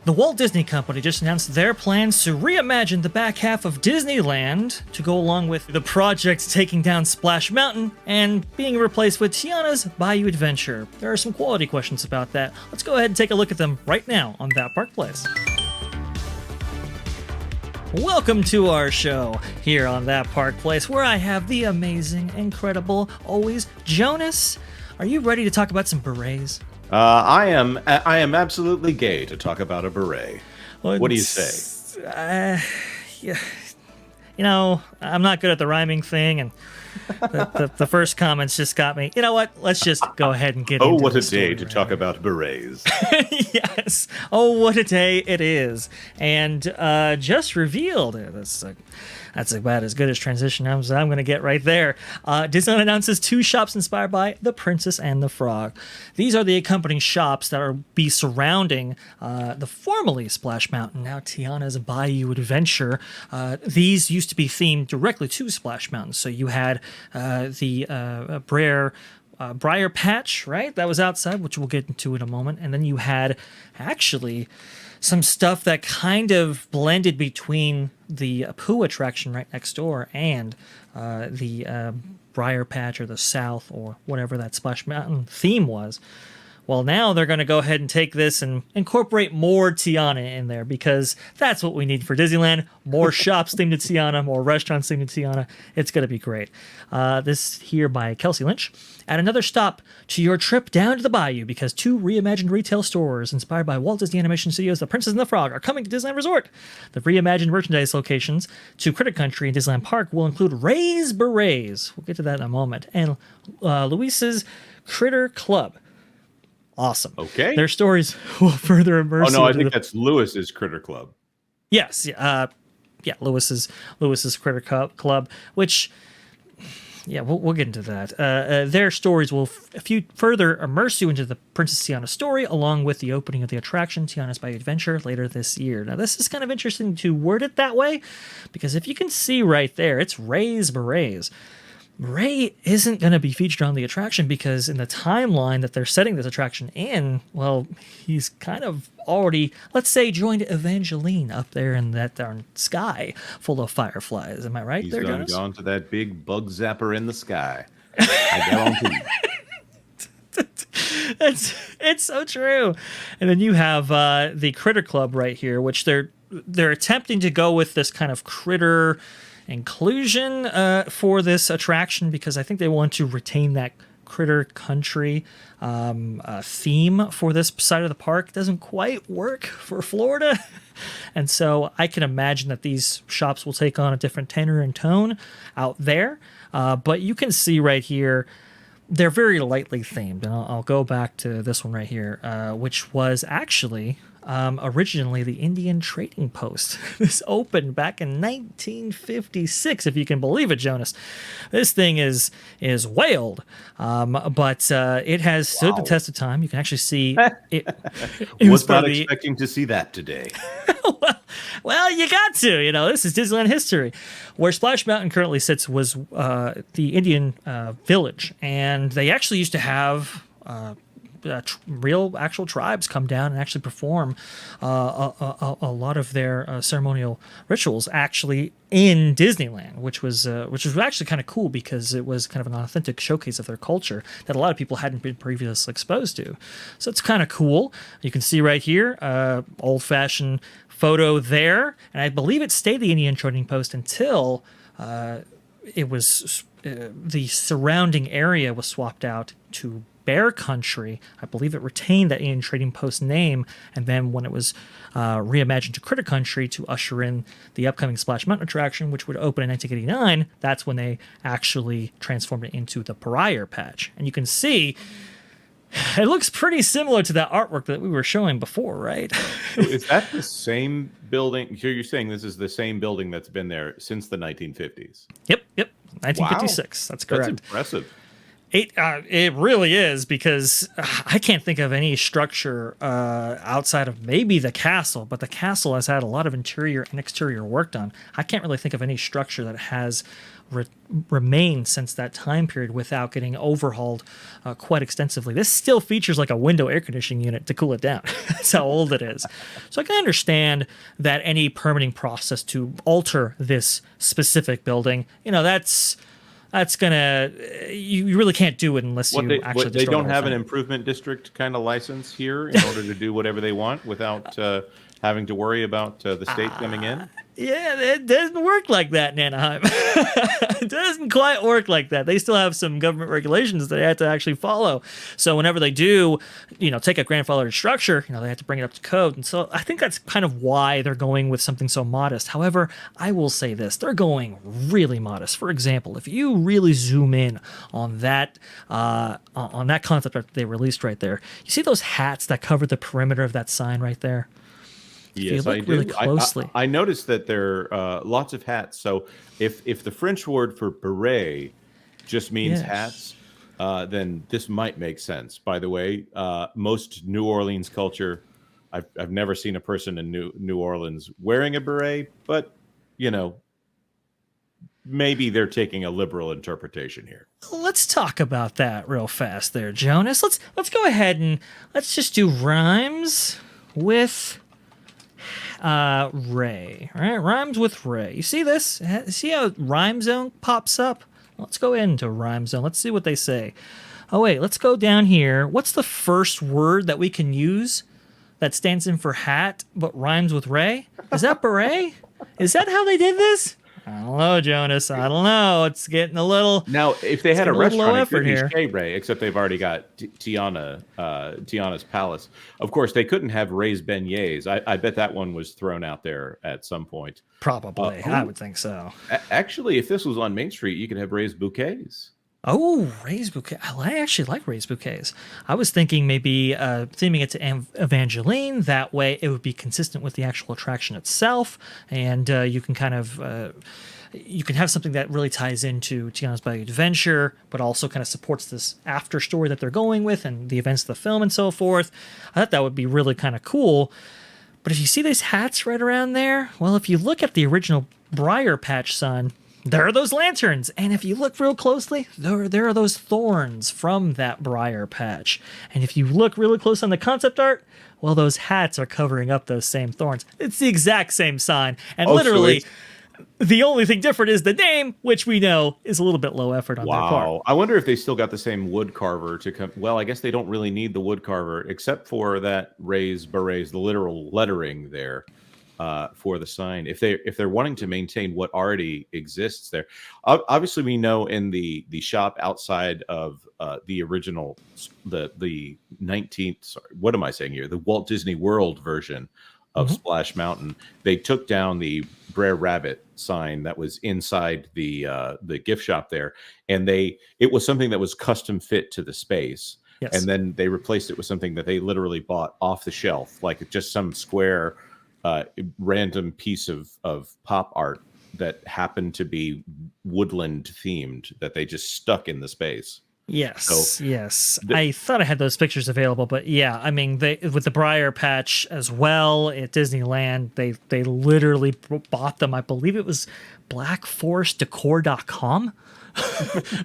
The Walt Disney Company just announced their plans to reimagine the back half of Disneyland to go along with the project taking down Splash Mountain and being replaced with Tiana's Bayou Adventure. There are some quality questions about that. Let's go ahead and take a look at them right now on That Park Place. Welcome to our show here on That Park Place, where I have the amazing, incredible, always Jonas. Are you ready to talk about some berets? I am absolutely gay to talk about a beret. What do you say? Yeah. You know, I'm not good at the rhyming thing, and the first comments just got me. You know what? Let's just go ahead and get into what the a day to right talk now. about berets. Yes. Oh, what a day it is. And just revealed, that's about as good as transition as I'm going to get right there. Disneyland announces 2 shops inspired by The Princess and the Frog. These are the accompanying shops that will be surrounding the formerly Splash Mountain, now Tiana's Bayou Adventure. These used to be themed directly to Splash Mountain. So you had the bre'r patch, right? That was outside, which we'll get into in a moment. And then you had actually some stuff that kind of blended between the Pooh attraction right next door and the bre'r patch or the South or whatever that Splash Mountain theme was. Well, now they're going to go ahead and take this and incorporate more Tiana in there because that's what we need for Disneyland. More shops themed to Tiana, more restaurants themed to Tiana. It's going to be great. This here by Kelsey Lynch. Add another stop to your trip down to the Bayou because 2 reimagined retail stores inspired by Walt Disney Animation Studios' The Princess and the Frog are coming to Disneyland Resort. The reimagined merchandise locations to Critter Country and Disneyland Park will include Ray's Berets. We'll get to that in a moment. And Luis's Critter Club. Awesome. Okay. Their stories will further immerse. Oh no, I think that's Lewis's Critter Club. Yes. Lewis's Critter Club, which, yeah, we'll get into that. Their stories will further immerse you into the Princess Tiana story, along with the opening of the attraction Tiana's Bayou Adventure later this year. Now, this is kind of interesting to word it that way, because if you can see right there, it's Ray's Berets. Ray isn't going to be featured on the attraction because in the timeline that they're setting this attraction in, well, he's kind of already, let's say, joined Evangeline up there in that darn sky full of fireflies. Am I right? He's there, gone to that big bug zapper in the sky. I It's so true. And then you have the Critter Club right here, which they're attempting to go with this kind of critter inclusion for this attraction because I think they want to retain that Critter Country theme for this side of the park. It doesn't quite work for Florida. And so I can imagine that these shops will take on a different tenor and tone out there. But you can see right here, they're very lightly themed. And I'll go back to this one right here, which was actually originally the Indian Trading Post. This opened back in 1956, if you can believe it, Jonas. This thing is way old, but it has stood the test of time. You can actually see it. was not expecting to see that today. Well, you got to. You know, this is Disneyland history. Where Splash Mountain currently sits was the Indian village, and they actually used to have real actual tribes come down and actually perform a lot of their ceremonial rituals actually in Disneyland, which was actually kind of cool because it was kind of an authentic showcase of their culture that a lot of people hadn't been previously exposed to. So it's kind of cool. You can see right here, old-fashioned photo there, and I believe it stayed the Indian Trading Post until it was the surrounding area was swapped out to Bear Country. I believe it retained that Indian Trading Post name, and then when it was reimagined to Critter Country to usher in the upcoming Splash Mountain attraction, which would open in 1989, that's when they actually transformed it into the bre'r patch. And you can see it looks pretty similar to that artwork that we were showing before, right? Is that the same building? You're saying this is the same building that's been there since the 1950s? Yep. 1956. Wow. That's correct. That's impressive. It really is, because I can't think of any structure outside of maybe the castle, but the castle has had a lot of interior and exterior work done. I can't really think of any structure that has remained since that time period without getting overhauled quite extensively. This still features like a window air conditioning unit to cool it down. That's how old it is. So I can understand that any permitting process to alter this specific building, that's gonna, you really can't do it unless actually they don't have an improvement district kind of license here in order to do whatever they want without having to worry about the state coming in. Yeah, it doesn't work like that in Anaheim. It doesn't quite work like that. They still have some government regulations that they have to actually follow. So whenever they do, take a grandfathered structure, they have to bring it up to code. And so I think that's kind of why they're going with something so modest. However, I will say this, they're going really modest. For example, if you really zoom in on that concept art that they released right there, you see those hats that cover the perimeter of that sign right there? Yes, I do. Really closely. I noticed that there are lots of hats. So if the French word for beret just means hats, then this might make sense. By the way, most New Orleans culture, I've never seen a person in New Orleans wearing a beret, but maybe they're taking a liberal interpretation here. Let's talk about that real fast there, Jonas. Let's go ahead and let's just do rhymes with Ray. All right, rhymes with Ray. You see this? See how Rhyme Zone pops up? Let's go into Rhyme Zone. Let's see what they say. Oh wait, let's go down here. What's the first word that we can use that stands in for hat but rhymes with Ray? Is that beret? Is that how they did this? I don't know, Jonas. I don't know. It's getting a little. Now, if they had a restaurant, it could be Chez Ray, except they've already got Tiana's Palace. Of course, they couldn't have Ray's Beignets. I bet that one was thrown out there at some point. Probably. I would think so. Actually, if this was on Main Street, you could have Ray's Bouquets. Oh, Ray's Bouquet. I actually like Ray's Bouquets. I was thinking maybe theming it to Evangeline. That way it would be consistent with the actual attraction itself. And you can kind of... you can have something that really ties into Tiana's Bayou Adventure, but also kind of supports this after story that they're going with and the events of the film and so forth. I thought that would be really kind of cool. But if you see these hats right around there, well, if you look at the original Briar Patch sign, there are those lanterns. And if you look real closely, there are those thorns from that Briar Patch. And if you look really close on the concept art, well, those hats are covering up those same thorns. It's the exact same sign. And literally... the only thing different is the name, which we know is a little bit low effort on their part. Wow. I wonder if they still got the same wood carver to come. Well, I guess they don't really need the wood carver, except for that Ray's Berets, the literal lettering there for the sign. If they're wanting to maintain what already exists there. Obviously, we know in the shop outside of the original, the 19th, sorry, what am I saying here? The Walt Disney World version of Splash Mountain, they took down the Brer Rabbit sign that was inside the gift shop there, and it was something that was custom fit to the space. Yes. And then they replaced it with something that they literally bought off the shelf, like just some square random piece of pop art that happened to be woodland themed that they just stuck in the space. Yes, yes. I thought I had those pictures available, but yeah, I mean, with the Briar Patch as well at Disneyland, they literally bought them. I believe it was blackforestdecor.com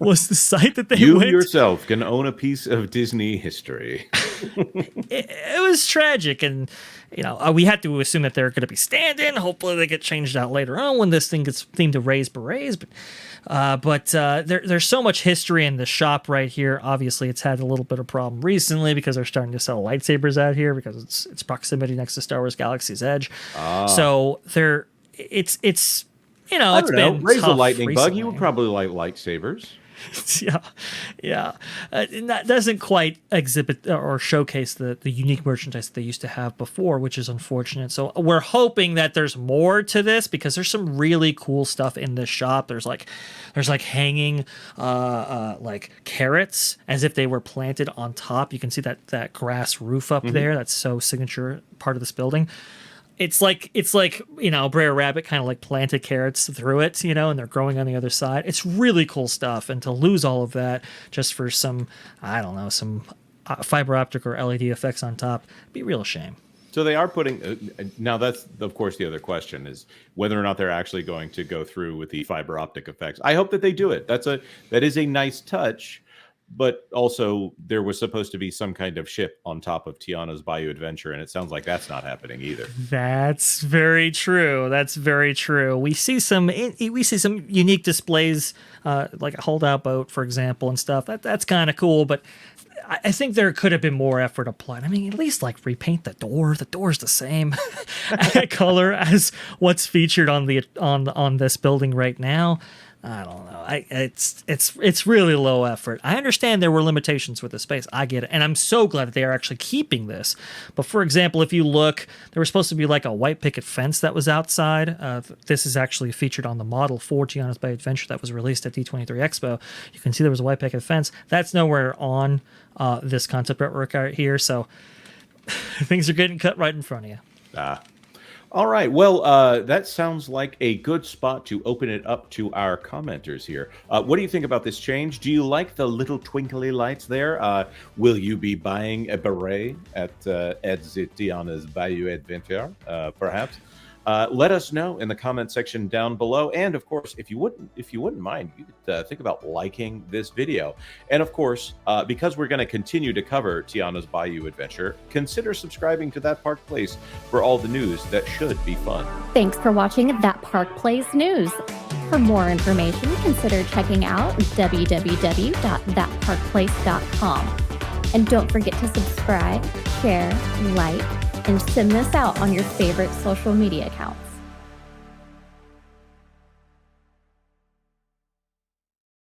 was the site that they You went. yourself can own a piece of Disney history. It was tragic, and we had to assume that they're going to be stand-in. Hopefully they get changed out later on when this thing gets themed to Ray's Berets, but there's so much history in the shop right here. Obviously, it's had a little bit of problem recently because they're starting to sell lightsabers out here because it's proximity next to Star Wars Galaxy's Edge. So it's it's been Ray's a tough lightning recently. bug. You would probably like lightsabers. Yeah. That doesn't quite exhibit or showcase the unique merchandise that they used to have before, which is unfortunate. So we're hoping that there's more to this because there's some really cool stuff in this shop. There's hanging like carrots as if they were planted on top. You can see that grass roof up there. That's so signature part of this building. it's like Brer Rabbit kind of like planted carrots through it, and they're growing on the other side. It's really cool stuff, and to lose all of that just for some, I don't know, some fiber optic or LED effects on top, it'd be a real shame. So they are putting now. That's of course the other question is whether or not they're actually going to go through with the fiber optic effects. I hope that they do it. That is a nice touch, but also there was supposed to be some kind of ship on top of Tiana's Bayou Adventure, and it sounds like that's not happening either. That's very true. That's very true. We see some unique displays, like a holdout boat, for example, and stuff. That's kind of cool, but I think there could have been more effort applied. I mean, at least like repaint the door. The door's the same color as what's featured on this building right now. I don't know. It's really low effort. I understand there were limitations with the space. I get it. And I'm so glad that they are actually keeping this. But for example, if you look, there was supposed to be like a white picket fence that was outside. This is actually featured on the model for Tiana's Bayou Adventure that was released at D23 Expo. You can see there was a white picket fence. That's nowhere on this concept artwork right here. So things are getting cut right in front of you. All right. Well, that sounds like a good spot to open it up to our commenters here. What do you think about this change? Do you like the little twinkly lights there? Will you be buying a beret at Tiana's Bayou Adventure, perhaps? Let us know in the comment section down below. And of course, if you wouldn't mind, you could think about liking this video. And of course, because we're going to continue to cover Tiana's Bayou Adventure, consider subscribing to That Park Place for all the news that should be fun. Thanks for watching That Park Place News. For more information, consider checking out www.thatparkplace.com. And don't forget to subscribe, share, like, and send this out on your favorite social media accounts.